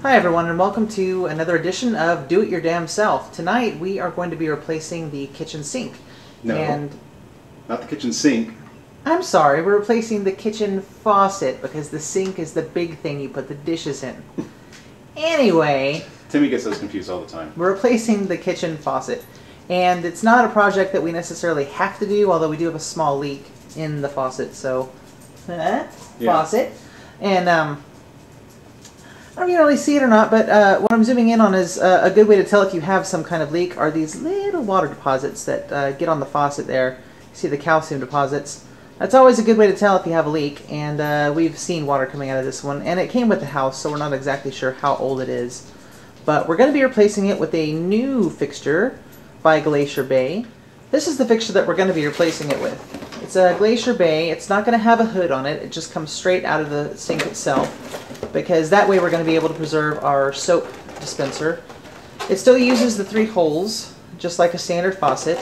Hi everyone, and welcome to another edition of Do It Your Damn Self. Tonight we are going to be replacing the kitchen sink. No, and not the kitchen sink. I'm sorry, we're replacing the kitchen faucet because the sink is the big thing you put the dishes in. Anyway, Timmy gets those confused all the time. we're replacing the kitchen faucet. And it's not a project that we necessarily have to do, although we do have a small leak in the faucet, so... Faucet. And, I don't know if you can really see it or not, but what I'm zooming in on is a good way to tell if you have some kind of leak are these little water deposits that get on the faucet there. You see the calcium deposits. That's always a good way to tell if you have a leak, and we've seen water coming out of this one, and it came with the house, so we're not exactly sure how old it is. But we're going to be replacing it with a new fixture by Glacier Bay. This is the fixture that we're going to be replacing it with. It's a Glacier Bay. It's not going to have a hood on it. It just comes straight out of the sink itself, because that way we're going to be able to preserve our soap dispenser. It still uses the 3 holes, just like a standard faucet,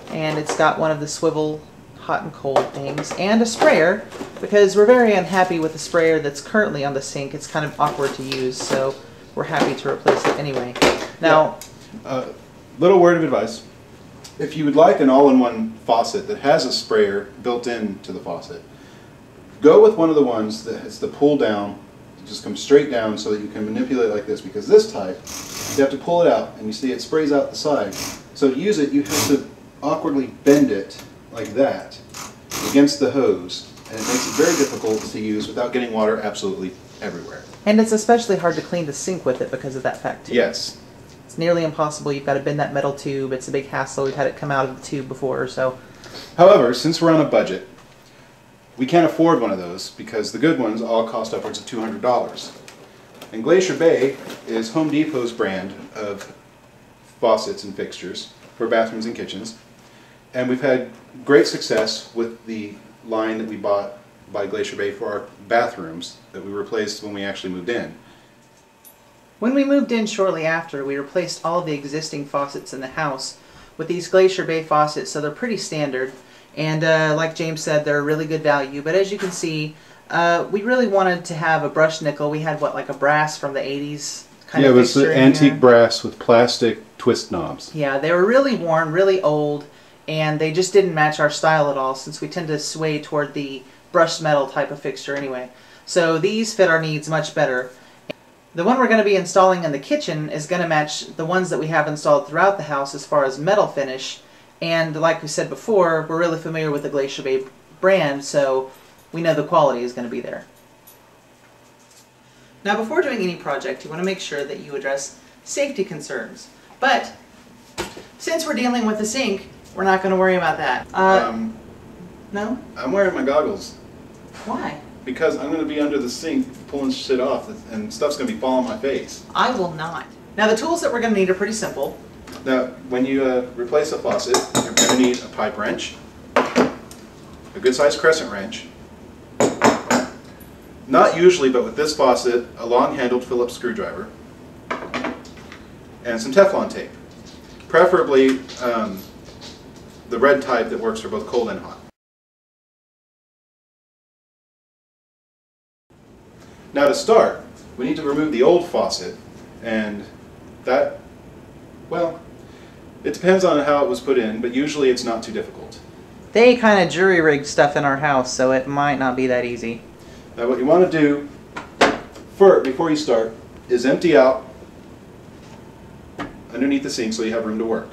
and it's got one of the swivel hot and cold things, and a sprayer, because we're very unhappy with the sprayer that's currently on the sink. It's kind of awkward to use, so we're happy to replace it anyway. Now, little word of advice. If you would like an all-in-one faucet that has a sprayer built into the faucet, go with one of the ones that has the pull down. It just comes straight down so that you can manipulate like this, because this type, you have to pull it out and you see it sprays out the side. So to use it, you have to awkwardly bend it like that against the hose, and it makes it very difficult to use without getting water absolutely everywhere. and it's especially hard to clean the sink with it because of that fact too. Yes. It's nearly impossible. You've got to bend that metal tube. It's a big hassle. We've had it come out of the tube before, so. However, since we're on a budget, we can't afford one of those because the good ones all cost upwards of $200. And Glacier Bay is Home Depot's brand of faucets and fixtures for bathrooms and kitchens. And we've had great success with the line that we bought by Glacier Bay for our bathrooms that we replaced when we actually moved in. When we moved in shortly after, we replaced all the existing faucets in the house with these Glacier Bay faucets, so they're pretty standard. And like James said, they're a really good value. But as you can see, we really wanted to have a brushed nickel. We had, what, like a brass from the 80s kind of fixture? Yeah, it was the antique brass with plastic twist knobs. Yeah, they were really worn, really old, and they just didn't match our style at all, since we tend to sway toward the brushed metal type of fixture anyway. So these fit our needs much better. The one we're going to be installing in the kitchen is going to match the ones that we have installed throughout the house as far as metal finish. And like we said before, we're really familiar with the Glacier Bay brand, so we know the quality is going to be there. Now, before doing any project, you want to make sure that you address safety concerns. But since we're dealing with the sink, we're not going to worry about that. No? I'm wearing my goggles. Why? Because I'm going to be under the sink pulling shit off, and stuff's going to be falling on my face. I will not. Now, the tools that we're going to need are pretty simple. Now, when you replace a faucet, you're going to need a pipe wrench, a good-sized crescent wrench, not usually, but with this faucet, a long-handled Phillips screwdriver, and some Teflon tape. Preferably the red type that works for both cold and hot. Now to start, we need to remove the old faucet, and that, well, it depends on how it was put in, but usually it's not too difficult. They kind of jury-rigged stuff in our house, so it might not be that easy. Now what you want to do, before you start, is empty out underneath the sink so you have room to work.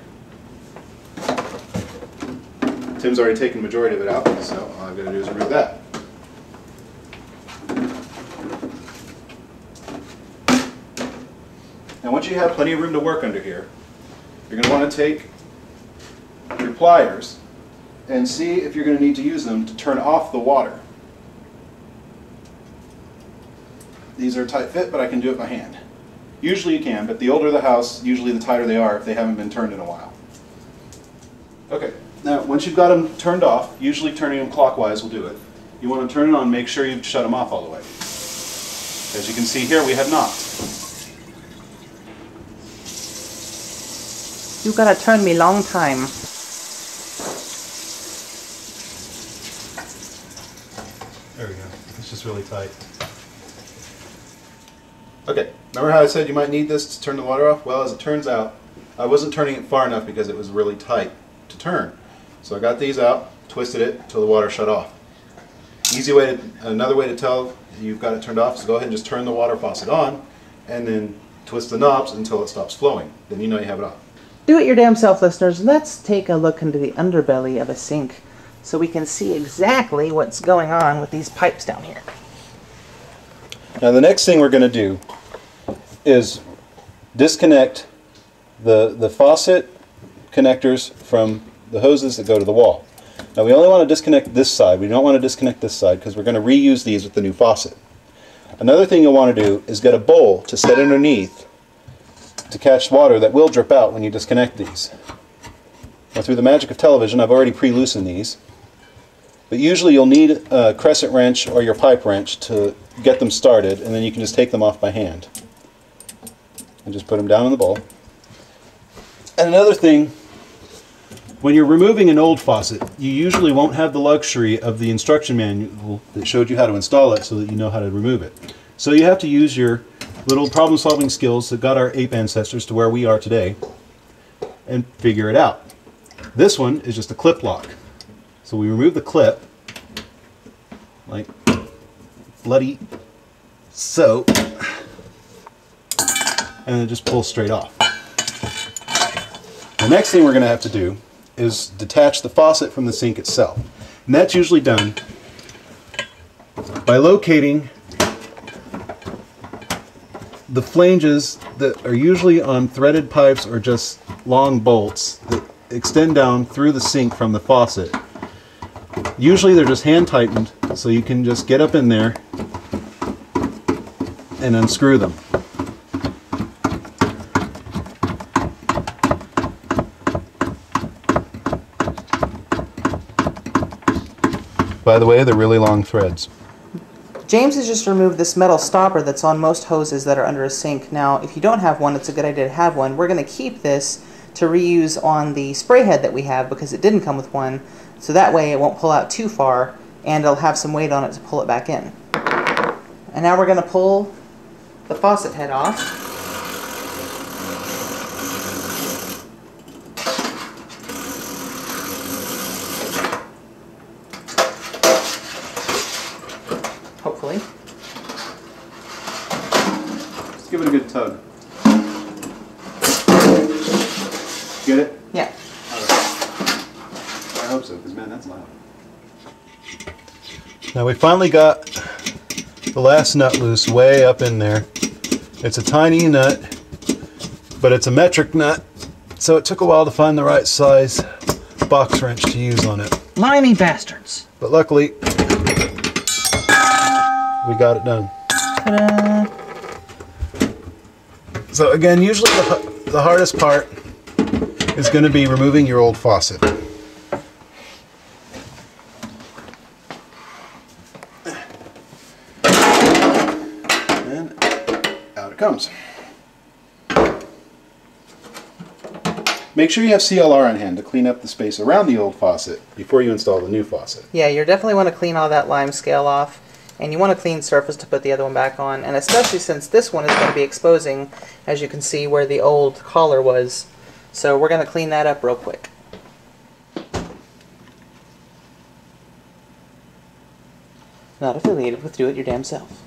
Tim's already taken the majority of it out, so all I've got to do is remove that. Now once you have plenty of room to work under here, you're going to want to take your pliers and see if you're going to need to use them to turn off the water. These are a tight fit, but I can do it by hand. Usually you can, but the older the house, usually the tighter they are if they haven't been turned in a while. Okay, now once you've got them turned off, usually turning them clockwise will do it. You want to turn it on, make sure you've shut them off all the way. As you can see here, we have not. You gotta turn me long time. There we go. It's just really tight. Okay, remember how I said you might need this to turn the water off? Well, as it turns out, I wasn't turning it far enough because it was really tight to turn. So I got these out, twisted it until the water shut off. Another way to tell you've got it turned off is go ahead and just turn the water faucet on and then twist the knobs until it stops flowing. Then you know you have it off. Do it your damn self, listeners. Let's take a look into the underbelly of a sink so we can see exactly what's going on with these pipes down here. Now the next thing we're going to do is disconnect the faucet connectors from the hoses that go to the wall. Now we only want to disconnect this side. We don't want to disconnect this side because we're going to reuse these with the new faucet. Another thing you'll want to do is get a bowl to set underneath to catch water that will drip out when you disconnect these. Now through the magic of television, I've already pre-loosened these. But usually you'll need a crescent wrench or your pipe wrench to get them started, and then you can just take them off by hand. And just put them down in the bowl. And another thing, when you're removing an old faucet, you usually won't have the luxury of the instruction manual that showed you how to install it so that you know how to remove it. So you have to use your little problem-solving skills that got our ape ancestors to where we are today and figure it out. This one is just a clip lock. So we remove the clip, like bloody so, and it just pulls straight off. The next thing we're going to have to do is detach the faucet from the sink itself. And that's usually done by locating the flanges that are usually on threaded pipes or just long bolts that extend down through the sink from the faucet. Usually they're just hand tightened, so you can just get up in there and unscrew them. By the way, they're really long threads. James has just removed this metal stopper that's on most hoses that are under a sink. Now, if you don't have one, it's a good idea to have one. We're going to keep this to reuse on the spray head that we have because it didn't come with one. So that way it won't pull out too far and it'll have some weight on it to pull it back in. And now we're going to pull the faucet head off. Hopefully. Just give it a good tug. Get it? Yeah. I hope so, because man, that's loud. Now we finally got the last nut loose way up in there. It's a tiny nut, but it's a metric nut, so it took a while to find the right size box wrench to use on it. Limey bastards. But luckily, we got it done. Ta-da. So again, usually the hardest part is going to be removing your old faucet. And out it comes. Make sure you have CLR on hand to clean up the space around the old faucet before you install the new faucet. Yeah, you definitely want to clean all that lime scale off. And you want a clean surface to put the other one back on. And especially since this one is going to be exposing, as you can see, where the old collar was. So we're going to clean that up real quick. Not affiliated with Do It Your Damn Self.